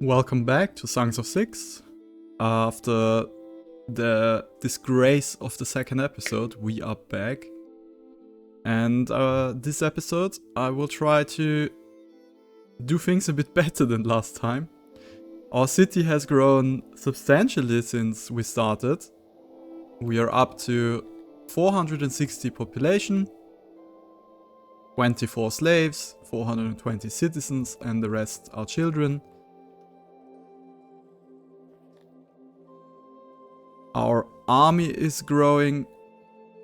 Welcome back to Songs of Six. After the disgrace of the second episode, we are back. And this episode, I will try to do things a bit better than last time. Our city has grown substantially since we started. We are up to 460 population, 24 slaves, 420 citizens, and the rest are children. Our army is growing.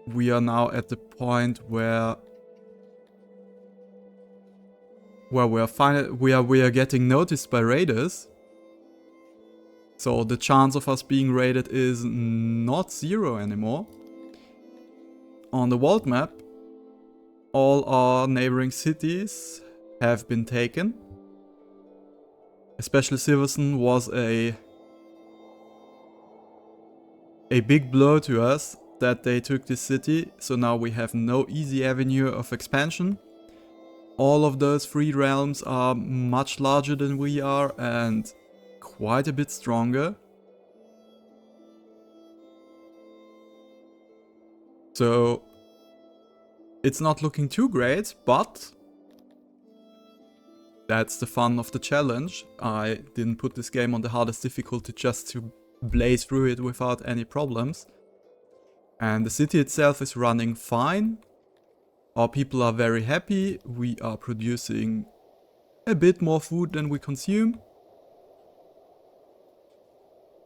We are now at the point where we are getting noticed by raiders. So the chance of us being raided is not zero anymore. On the world map, all our neighboring cities have been taken. Especially Silverson was a big blow to us that they took this city, so now we have no easy avenue of expansion. All of those free realms are much larger than we are and quite a bit stronger. So it's not looking too great, but that's the fun of the challenge. I didn't put this game on the hardest difficulty just to blaze through it without any problems. And the city itself is running fine. Our people are very happy. We are producing a bit more food than we consume.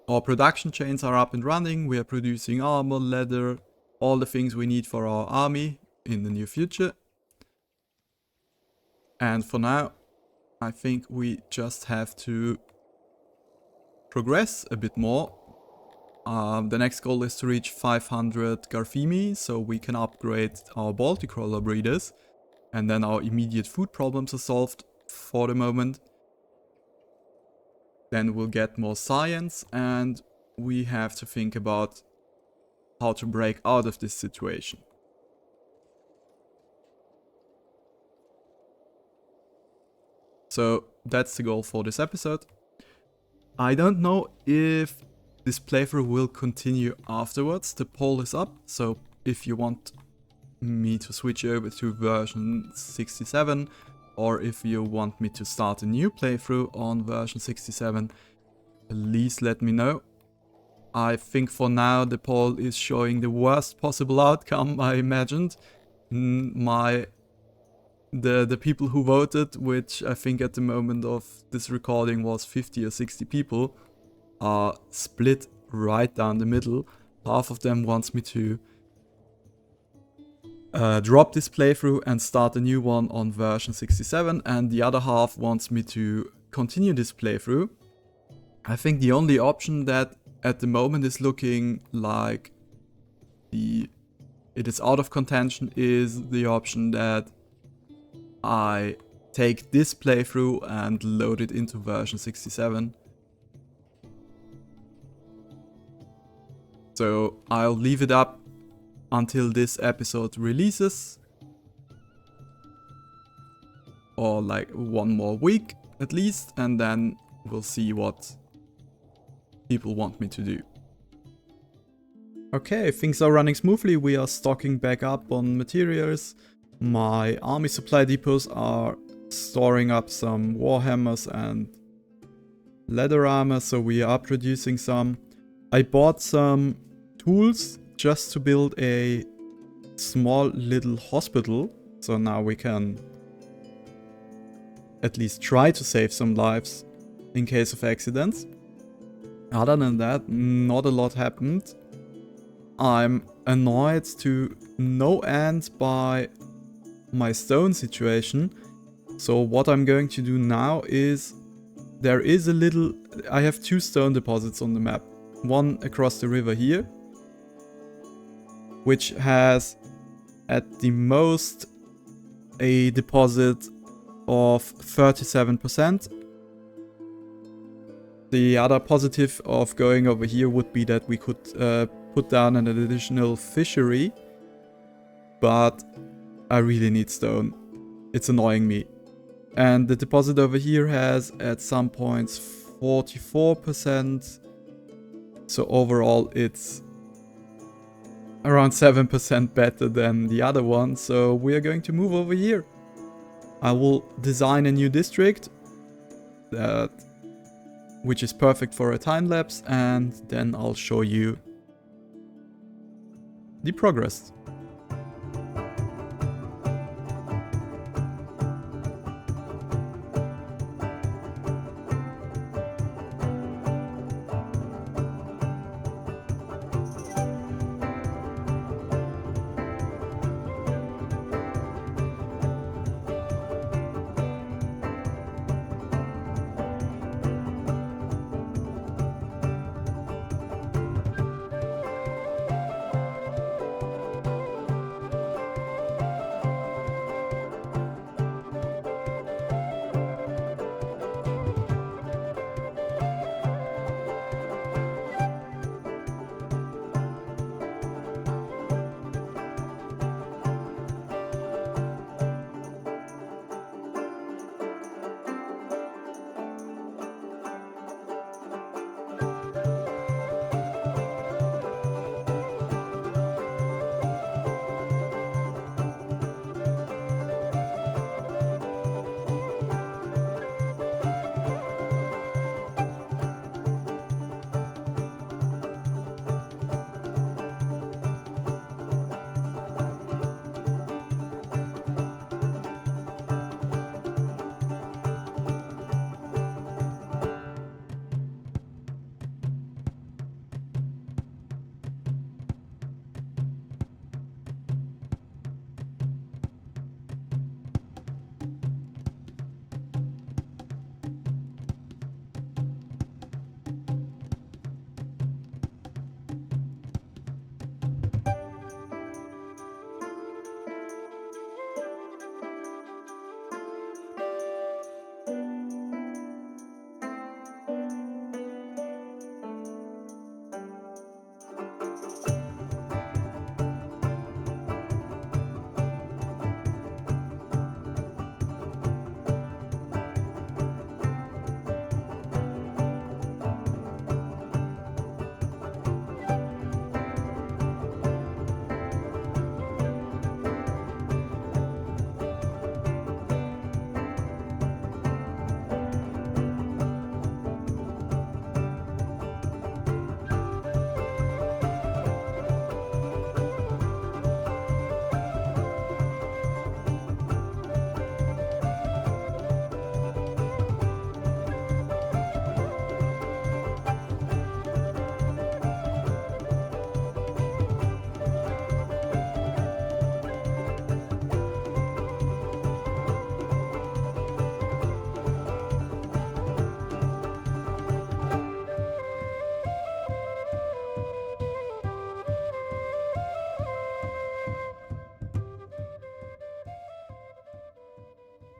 Our production chains are up and running. We are producing armor, leather, all the things we need for our army in the near future. And for now, I think we just have to progress a bit more. The next goal is to reach 500 Garfimi, so we can upgrade our Baltic Crawler breeders, and then our immediate food problems are solved for the moment. Then we'll get more science, and we have to think about how to break out of this situation. So that's the goal for this episode. I don't know if this playthrough will continue afterwards. The poll is up, so if you want me to switch over to version 67, or if you want me to start a new playthrough on version 67, please let me know. I think for now the poll is showing the worst possible outcome I imagined. The people who voted, which I think at the moment of this recording was 50 or 60 people, are split right down the middle. Half of them wants me to drop this playthrough and start a new one on version 67, and the other half wants me to continue this playthrough. I think the only option that at the moment is looking like it is out of contention is the option that I take this playthrough and load it into version 67. So I'll leave it up until this episode releases, or like one more week at least, and then we'll see what people want me to do. Okay, things are running smoothly. We are stocking back up on materials. My army supply depots are storing up some warhammers and leather armor, so we are producing some. I bought some tools just to build a small little hospital, so now we can at least try to save some lives in case of accidents. Other than that, not a lot happened. I'm annoyed to no end by my stone situation, so what I'm going to do now is I have two stone deposits on the map. One across the river here, which has at the most a deposit of 37%. The other positive of going over here would be that we could put down an additional fishery, but I really need stone. It's annoying me. And the deposit over here has at some points 44%. So overall it's around 7% better than the other one. So we are going to move over here. I will design a new district which is perfect for a time lapse, and then I'll show you the progress.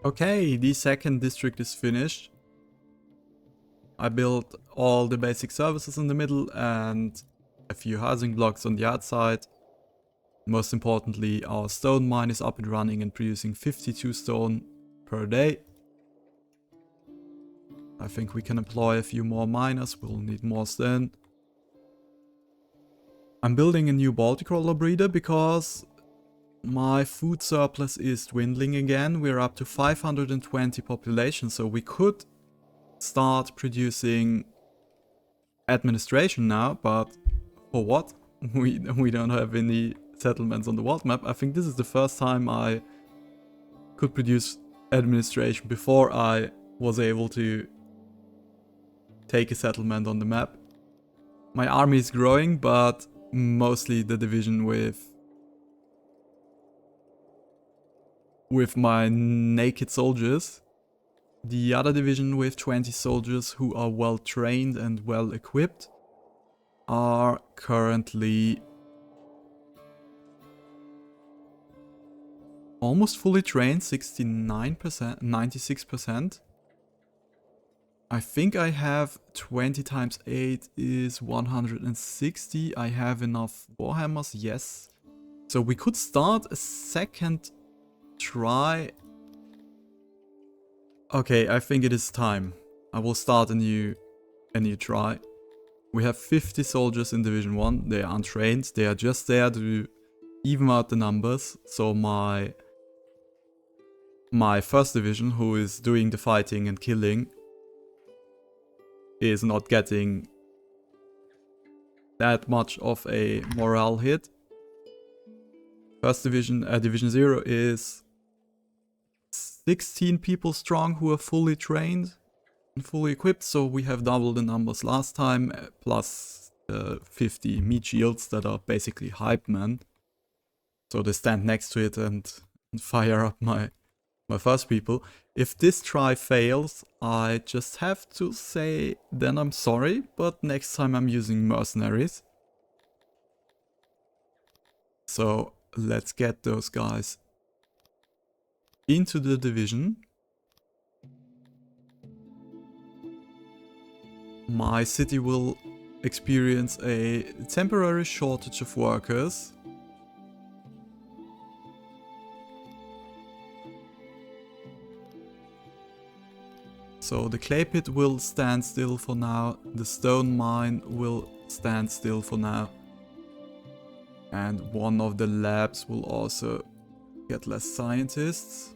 Okay, the second district is finished. I built all the basic services in the middle and a few housing blocks on the outside. Most importantly, our stone mine is up and running and producing 52 stone per day. I think we can employ a few more miners, we'll need more stone. I'm building a new Baltic roller breeder because my food surplus is dwindling again. We're up to 520 population, so we could start producing administration now, but for what? We don't have any settlements on the world map. I think this is the first time I could produce administration before I was able to take a settlement on the map. My army is growing, but mostly the division with my naked soldiers. The other division with 20 soldiers who are well trained and well equipped are currently almost fully trained, 69%, 96%. I think I have 20 times 8 is 160. I have enough warhammers, yes. So we could start a second try. Okay, I think it is time. I will start a new a new try. We have 50 soldiers in Division 1. They are untrained. They are just there to even out the numbers. So my first division, who is doing the fighting and killing, is not getting that much of a morale hit. First division, Division 0 is 16 people strong who are fully trained and fully equipped, so we have double the numbers last time, plus 50 meat shields that are basically hype men. So they stand next to it and fire up my first people. If this try fails, I just have to say then I'm sorry, but next time I'm using mercenaries. So let's get those guys into the division. My city will experience a temporary shortage of workers. So the clay pit will stand still for now, the stone mine will stand still for now. And one of the labs will also get less scientists.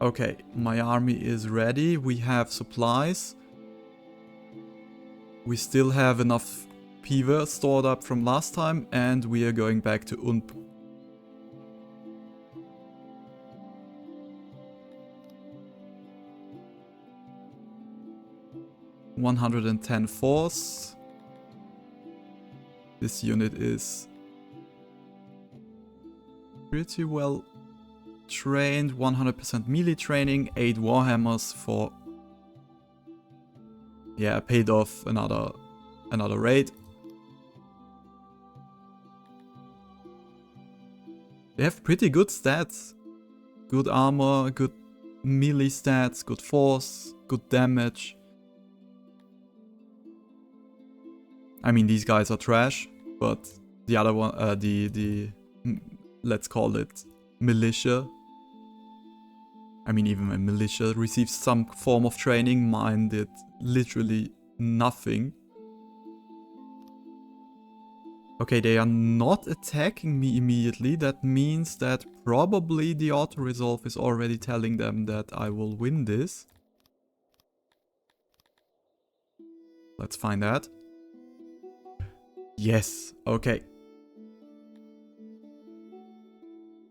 Okay, my army is ready, we have supplies. We still have enough Peaver stored up from last time, and we are going back to Unp. $110 force. This unit is pretty well trained, 100% melee training, 8 warhammers for... Yeah, paid off another raid. They have pretty good stats. Good armor, good melee stats, good force, good damage. I mean, these guys are trash, but the other one, let's call it militia. I mean, even my militia receives some form of training. Mine did literally nothing. Okay, they are not attacking me immediately. That means that probably the auto-resolve is already telling them that I will win this. Let's find out. Yes, okay.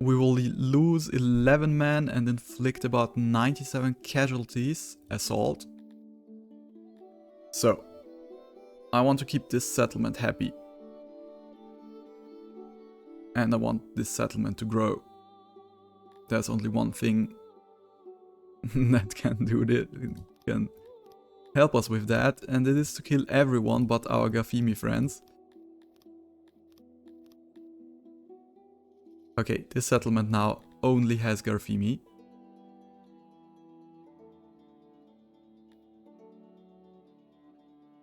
We will lose 11 men and inflict about 97 casualties. Assault. So, I want to keep this settlement happy. And I want this settlement to grow. There's only one thing that can do this, can help us with that, and it is to kill everyone but our Gafimi friends. Okay, this settlement now only has Garfimi.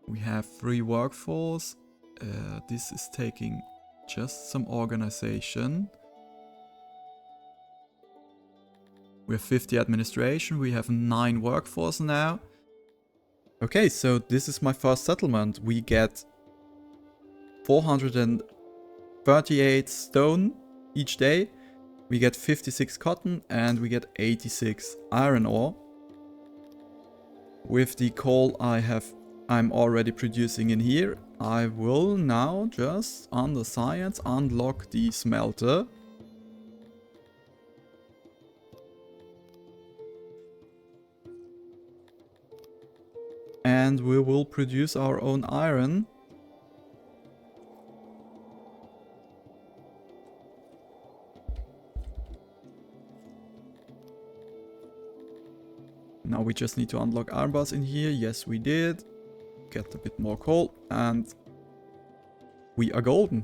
We have free workforce. This is taking just some organization. We have 50 administration. We have 9 workforce now. Okay, so this is my first settlement. We get 438 stone each day. We get 56 cotton and we get 86 iron ore. With the coal I'm already producing in here, I will now just under science unlock the smelter. And we will produce our own iron. Now we just need to unlock iron bars in here. Yes, we did. Get a bit more coal and we are golden.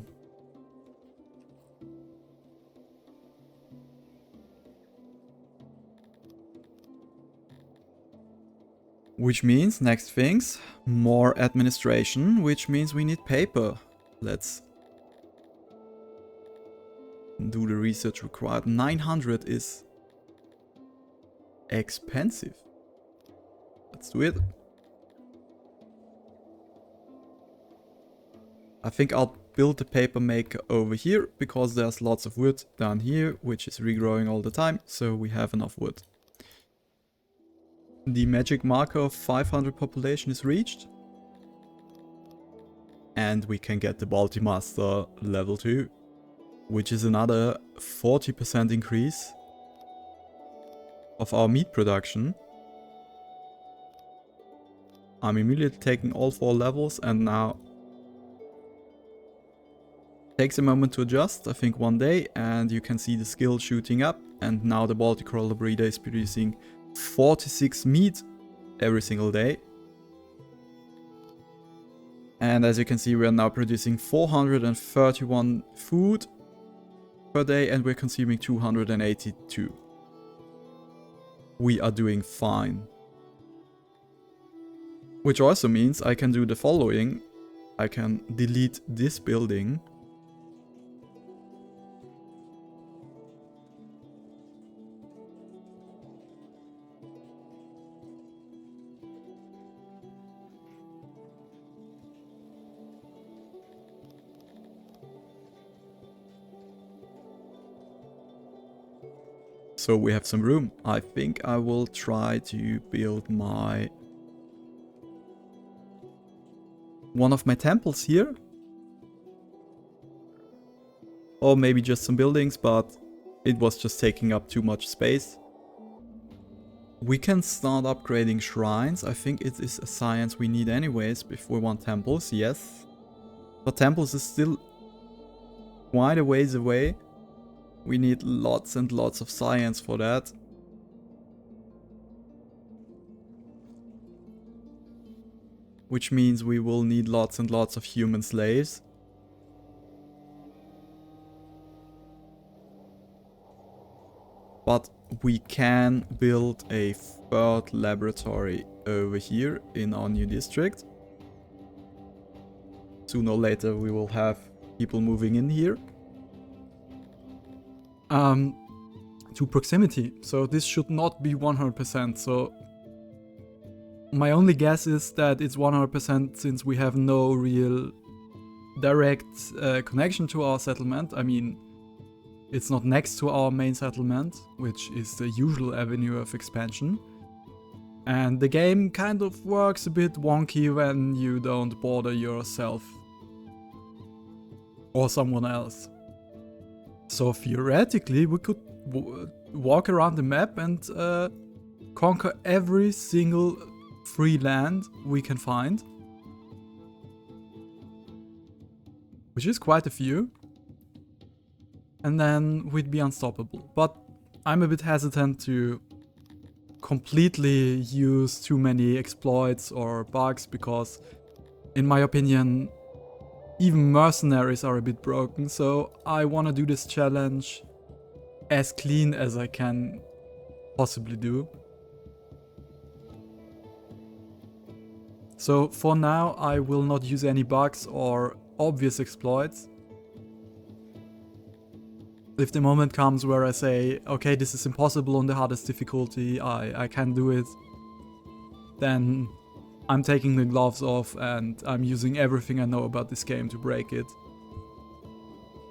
Which means, next things, more administration, which means we need paper. Let's do the research required. 900 is expensive. Let's do it. I think I'll build the paper maker over here because there's lots of wood down here, which is regrowing all the time, so we have enough wood. The magic marker of 500 population is reached. And we can get the Baltimaster level 2, which is another 40% increase of our meat production. I'm immediately taking all 4 levels, and now takes a moment to adjust, I think 1 day, and you can see the skill shooting up, and now the Balticrawler breeder is producing 46 meat every single day. And as you can see, we are now producing 431 food per day, and we're consuming 282. We are doing fine. Which also means I can do the following. I can delete this building. So we have some room. I think I will try to build one of my temples here. Or maybe just some buildings, but it was just taking up too much space. We can start upgrading shrines. I think it is a science we need anyways if we want temples, yes. But temples is still quite a ways away. We need lots and lots of science for that. Which means we will need lots and lots of human slaves. But we can build a third laboratory over here in our new district. Sooner or later we will have people moving in here. To proximity, so this should not be 100%, so my only guess is that it's 100% since we have no real direct connection to our settlement. I mean, it's not next to our main settlement, which is the usual avenue of expansion. And the game kind of works a bit wonky when you don't border yourself or someone else. So theoretically we could walk around the map and conquer every single free land we can find. Which is quite a few. And then we'd be unstoppable. But I'm a bit hesitant to completely use too many exploits or bugs because, in my opinion, even mercenaries are a bit broken. So I want to do this challenge as clean as I can possibly do. So for now I will not use any bugs or obvious exploits. If the moment comes where I say, okay, this is impossible on the hardest difficulty, I can't do it, then I'm taking the gloves off and I'm using everything I know about this game to break it.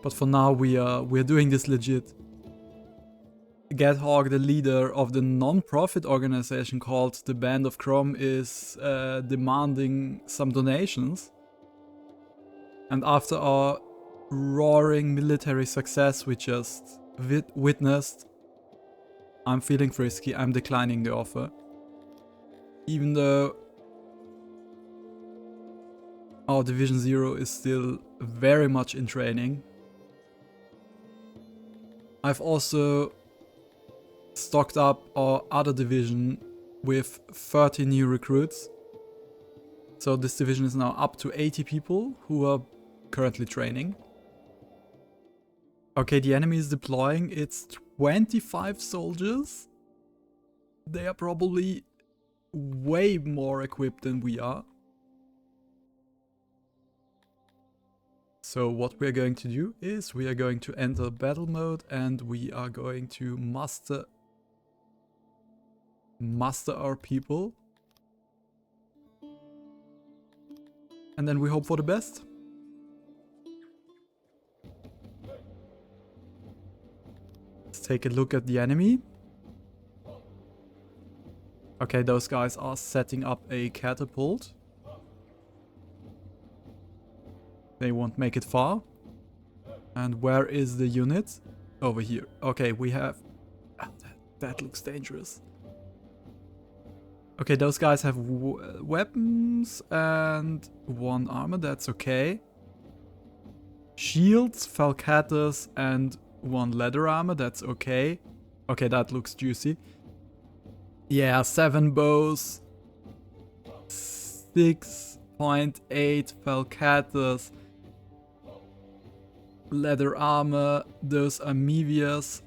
But for now we're doing this legit. Gethog, the leader of the non-profit organization called the Band of Chrome, is demanding some donations. And after our roaring military success we just witnessed, I'm feeling frisky. I'm declining the offer. Even though our Division 0 is still very much in training. I've also stocked up our other division with 30 new recruits. So this division is now up to 80 people who are currently training. Okay, the enemy is deploying. It's 25 soldiers. They are probably way more equipped than we are. So what we are going to do is we are going to enter battle mode and we are going to muster our people. And then we hope for the best. take a look at the enemy. Okay, those guys are setting up a catapult. They won't make it far. And where is the unit? Over here. Okay, we have... that looks dangerous. Okay, those guys have weapons and 1 armor. That's okay. Shields, falcatas, and 1 leather armor. That's okay. Okay, that looks juicy. Yeah, 7 bows. 6.8 falcatas. Leather armor. Those amoebias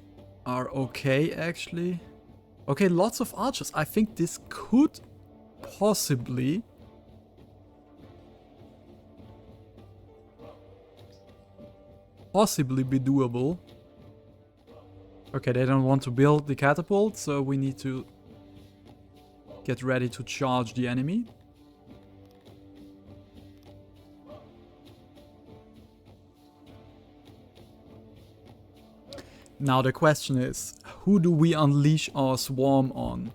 are okay, actually. Okay, lots of archers. I think this could possibly... be doable. Okay, they don't want to build the catapult, so we need to get ready to charge the enemy. Now the question is, who do we unleash our swarm on?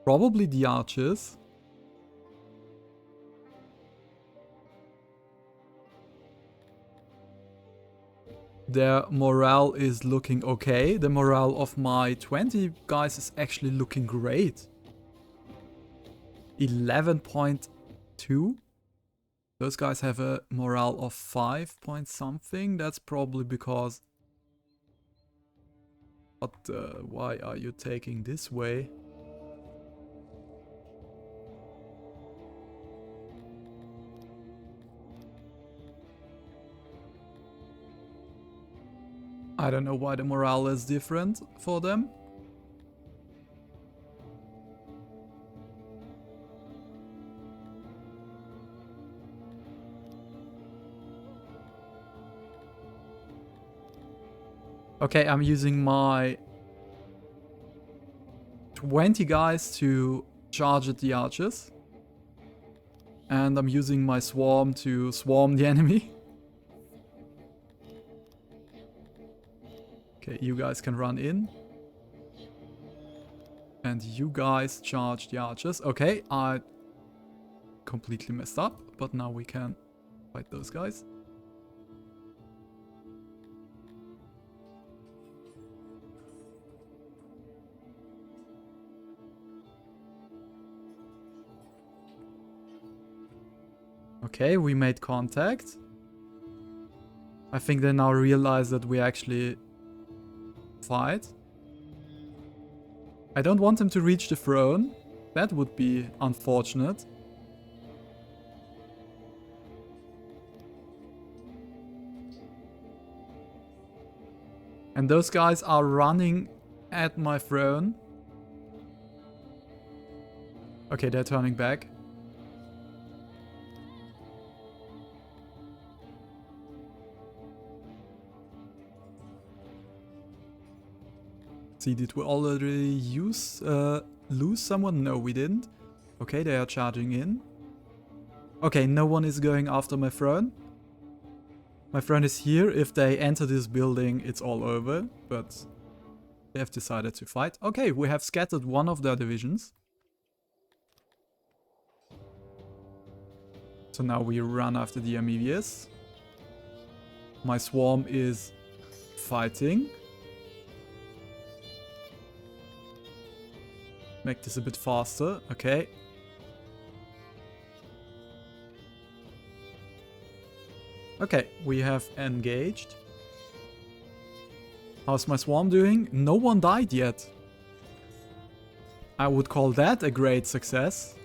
Probably the archers. Their morale is looking okay. The morale of my 20 guys is actually looking great. 11.2. Those guys have a morale of 5 point something. That's probably because... But why are you taking this way? I don't know why the morale is different for them. Okay, I'm using my 20 guys to charge at the archers. And I'm using my swarm to swarm the enemy. Okay, you guys can run in. And you guys charge the archers. Okay, I completely messed up, but now we can fight those guys. Okay, we made contact. I think they now realize that we actually fight. I don't want them to reach the throne. That would be unfortunate. And those guys are running at my throne. Okay, they're turning back. See, did we already lose someone? No, we didn't. Okay, they are charging in. Okay, no one is going after my throne. My throne is here. If they enter this building, it's all over. But they have decided to fight. Okay, we have scattered one of their divisions. So now we run after the amoebias. My swarm is fighting. Make this a bit faster, okay. Okay, we have engaged. How's my swarm doing? No one died yet. I would call that a great success.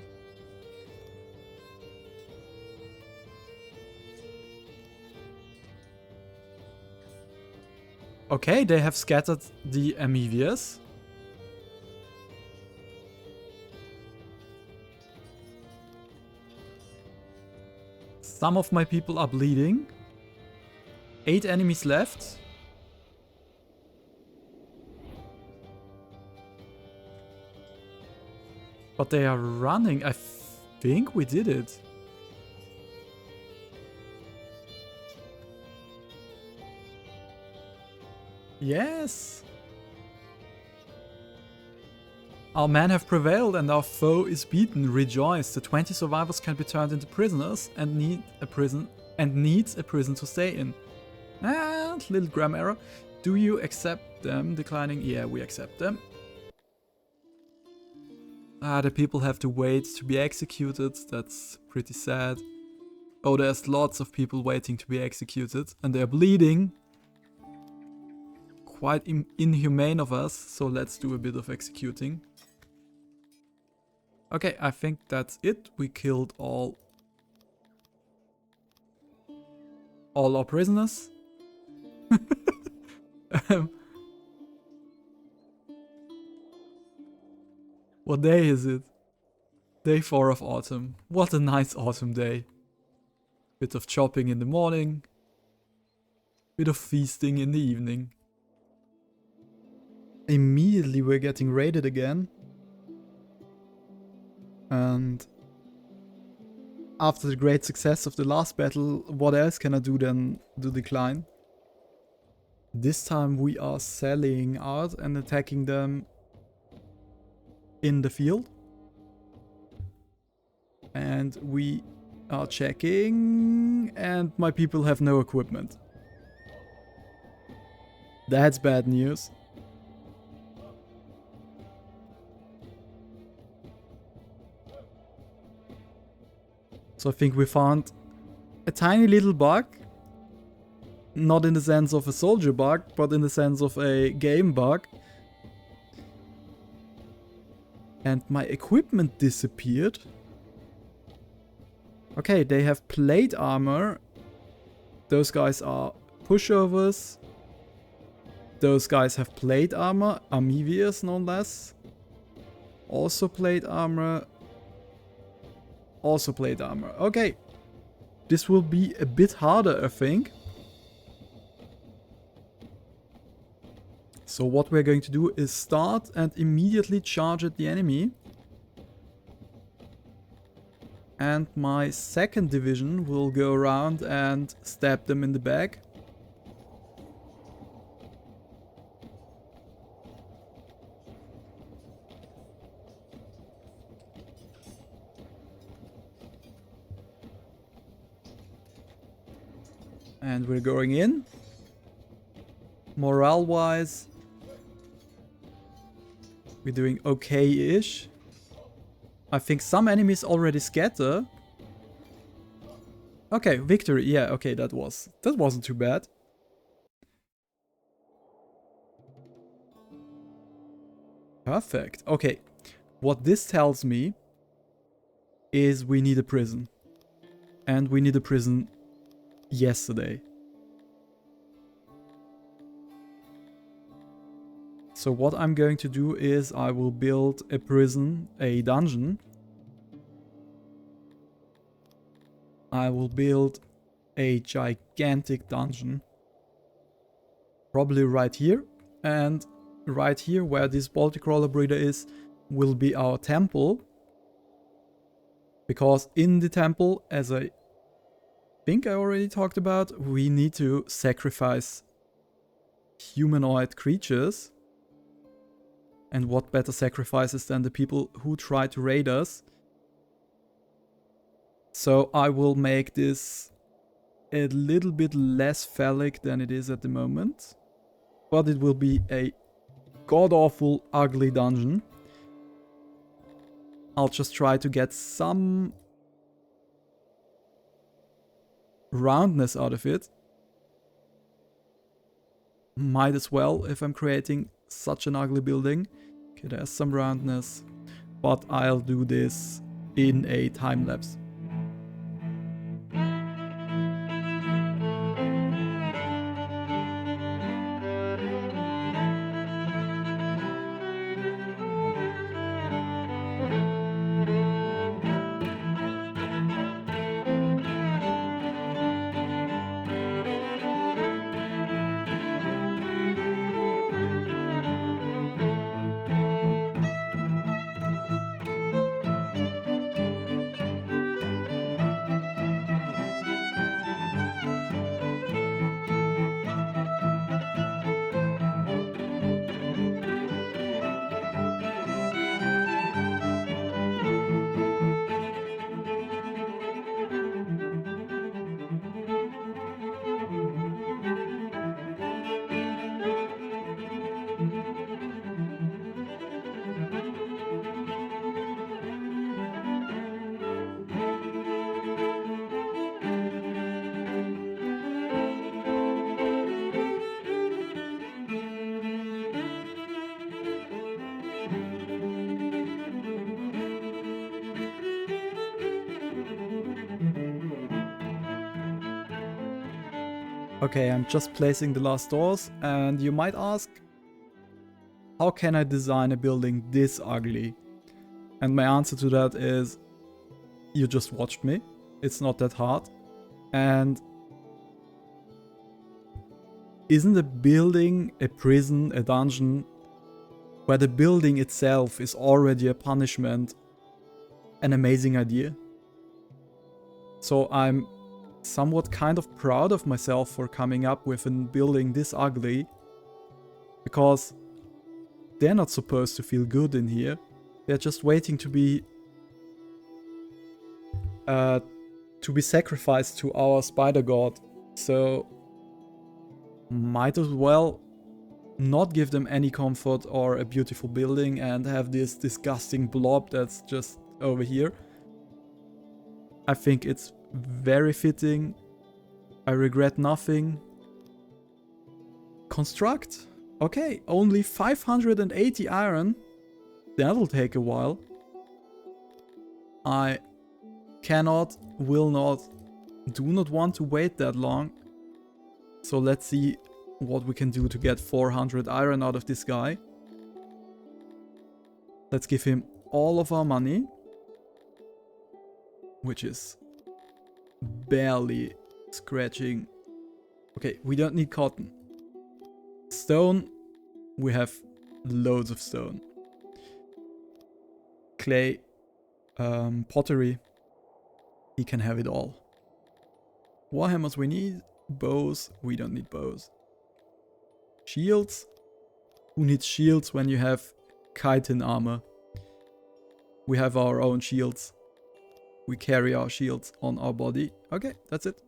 Okay, they have scattered the amoebias. Some of my people are bleeding. 8 enemies left. But they are running. I think we did it. Yes! Our men have prevailed and our foe is beaten. Rejoice! The 20 survivors can be turned into prisoners and needs a prison to stay in. And little grammar error. Do you accept them? Declining. Yeah, we accept them. The people have to wait to be executed. That's pretty sad. Oh, there's lots of people waiting to be executed and they're bleeding. Quite inhumane of us, so let's do a bit of executing. Okay, I think that's it. We killed all our prisoners. What day is it? Day 4 of autumn. What a nice autumn day. Bit of chopping in the morning. Bit of feasting in the evening. Immediately we're getting raided again. And after the great success of the last battle, what else can I do than do decline? This time we are selling out and attacking them in the field. And we are checking and my people have no equipment. That's bad news. So I think we found a tiny little bug. Not in the sense of a soldier bug, but in the sense of a game bug. And my equipment disappeared. Okay, they have plate armor. Those guys are pushovers. Those guys have plate armor. Amiviers, no less. Also plate armor. Also plate armor. Okay. This will be a bit harder, I think. So what we're going to do is start and immediately charge at the enemy. And my second division will go around and stab them in the back. And we're going in. Morale-wise, we're doing okay-ish. I think some enemies already scatter. Okay, victory. Yeah, okay, that wasn't too bad. Perfect. Okay, what this tells me is we need a prison. And we need a prison yesterday. So what I'm going to do is I will build a prison, a dungeon. I will build a gigantic dungeon. Probably right here. And right here where this Baltic Roller Breeder is will be our temple. Because in the temple, as I think I already talked about, we need to sacrifice humanoid creatures. And what better sacrifices than the people who try to raid us. So I will make this a little bit less phallic than it is at the moment. But it will be a god-awful, ugly dungeon. I'll just try to get some roundness out of it. Might as well if I'm creating such an ugly building. Okay, there's some roundness. But I'll do this in a time lapse. Okay, I'm just placing the last doors, and you might ask, how can I design a building this ugly? And my answer to that is, you just watched me. It's not that hard. And isn't a building, a prison, a dungeon, where the building itself is already a punishment, an amazing idea? So I'm somewhat kind of proud of myself for coming up with a building this ugly, because they're not supposed to feel good in here. They're just waiting to be sacrificed to our spider god. So might as well not give them any comfort or a beautiful building and have this disgusting blob that's just over here. I think it's very fitting. I regret nothing. Construct. Okay, only 580 iron. That'll take a while. I cannot, will not, do not want to wait that long. So let's see what we can do to get 400 iron out of this guy. Let's give him all of our money, which is barely scratching. Okay, we don't need cotton. Stone, we have loads of stone. Clay, pottery, he can have it all. Warhammers we need, bows, we don't need bows. Shields, who needs shields when you have chitin armor? We have our own shields. We carry our shields on our body. Okay, that's it.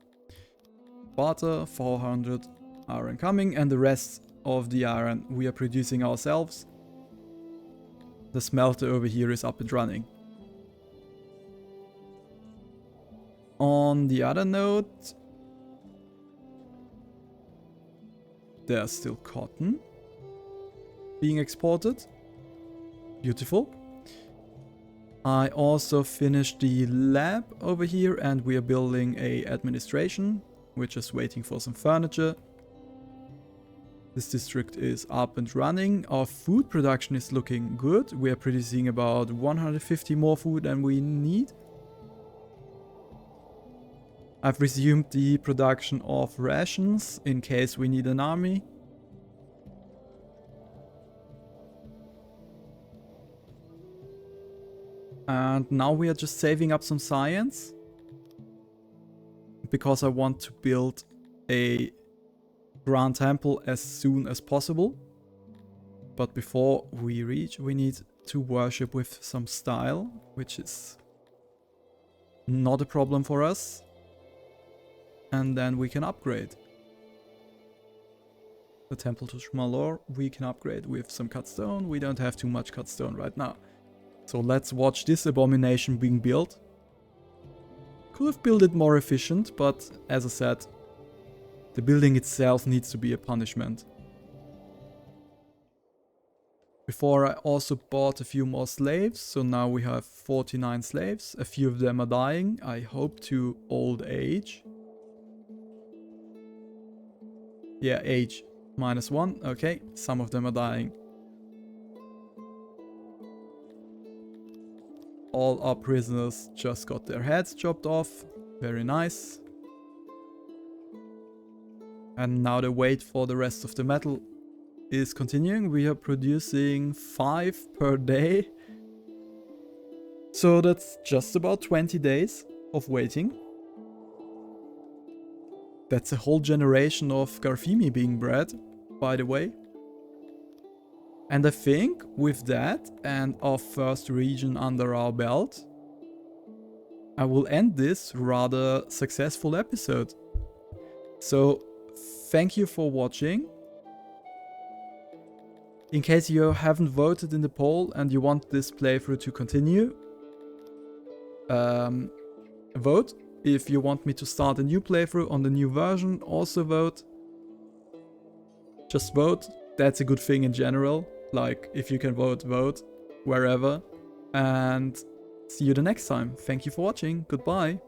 Barter, 400 iron coming, and the rest of the iron we are producing ourselves. The smelter over here is up and running. On the other note, there's still cotton being exported. Beautiful. I also finished the lab over here, and we are building a administration. We're just waiting for some furniture. This district is up and running. Our food production is looking good. We are producing about 150 more food than we need. I've resumed the production of rations in case we need an army. And now we are just saving up some science, because I want to build a grand temple as soon as possible. But before we reach, we need to worship with some style, which is not a problem for us. And then we can upgrade. The temple to Shmalor we can upgrade with some cut stone. We don't have too much cut stone right now. So let's watch this abomination being built. Could have built it more efficient, but as I said, the building itself needs to be a punishment. Before I also bought a few more slaves, so now we have 49 slaves. A few of them are dying, I hope to old age. Yeah, age -1, okay, some of them are dying. All our prisoners just got their heads chopped off. Very nice. And now the wait for the rest of the metal is continuing. We are producing 5 per day. So that's just about 20 days of waiting. That's a whole generation of Garfimi being bred, by the way. And I think with that and our first region under our belt, I will end this rather successful episode. So thank you for watching. In case you haven't voted in the poll and you want this playthrough to continue, vote. If you want me to start a new playthrough on the new version, also vote. Just vote. That's a good thing in general. Like, if you can vote, vote. Wherever. And see you the next time. Thank you for watching. Goodbye.